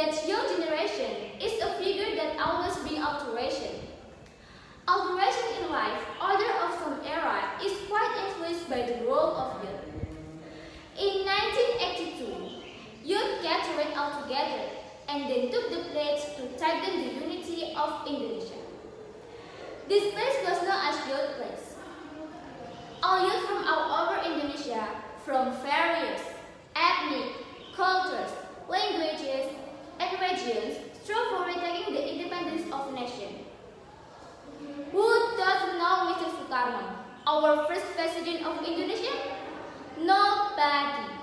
that young generation is a figure that always brings alteration. Alteration in life, order of some era, is quite influenced by the role of youth. In 1982, youth gathered all together and then took the pledge to tighten the unity of Indonesia. This place was known as Youth Place. All youth from all over Indonesia, from various ethnic, cultures, languages, and regions, strove for retaking the independence of the nation. Who doesn't know Mr. Sukarno, our first president of Indonesia? Nobody.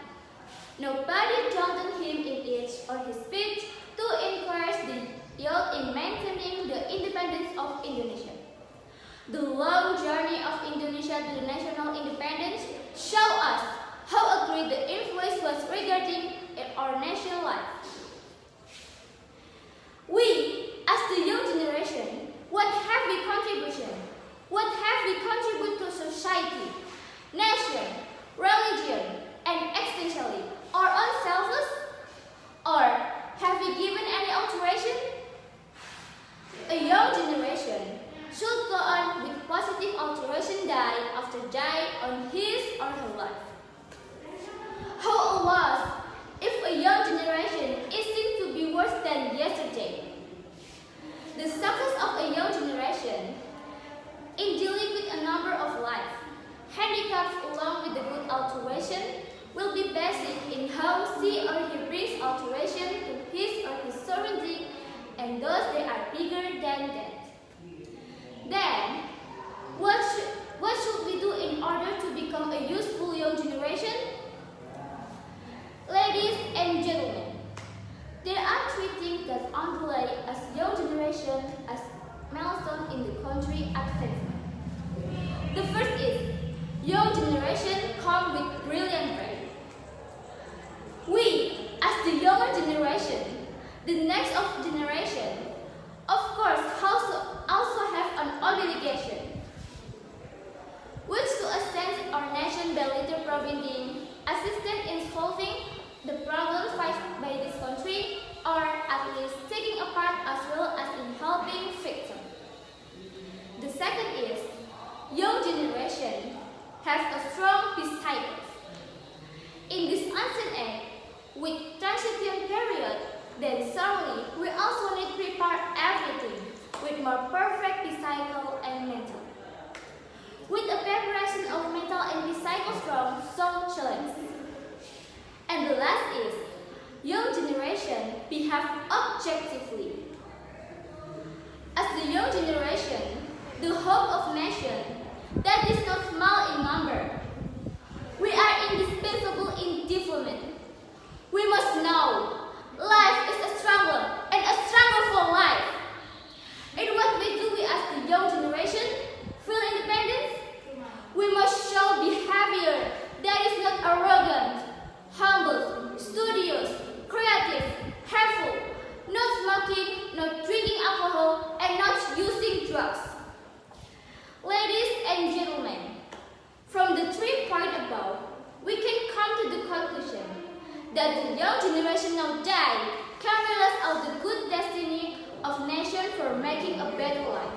Nobody doubted him in age or his speech to encourage the youth in maintaining the independence of Indonesia. The long journey of Indonesia to the national independence show us how great the influence was regarding our national life. We, as the young generation, what have we contribution? What have we contributed to society, nation, religion, and essentially our own selves? Or have we given any alteration? A young generation should go on with positive alteration day after day on his or her life. How a loss if a young generation is seen to be worse than yesterday. The success of a young generation in dealing with a number of life handicaps along with the good alteration will be basic in how she or he brings alteration to his or his surrounding, and thus they are bigger than that. Then, what should we do in order to become a useful young generation? Ladies and gentlemen, there are three things that underlie as young generation as milestone in the country advancement. The first is, young generation come with brilliant brain. We, as the younger generation, the next of generation, of course, also have an obligation, which to assist our nation by later providing assistance in solving the problems faced by this country, or at least taking a part as well as in helping victims. The second is, young generation has a strong peace cycle. In this ancient age, with transition period, then certainly we also need to prepare everything with more perfect physical and mental. With a preparation of mental and physical strong, so challenge. And the last is, young generation behave objectively. As the young generation, the hope of nation, that is not small in number. We are indispensable in development. We must know, life is a struggle, and a struggle for life. And what we do we as the young generation, feel independence? We must show behavior that is not arrogant, humble, studious, creative, helpful, not smoking, not drinking alcohol, and not using drugs. Ladies and gentlemen, from the 3 points above, we can come to the conclusion that the young generation nowadays can realize all the good destiny of nation for making a better life.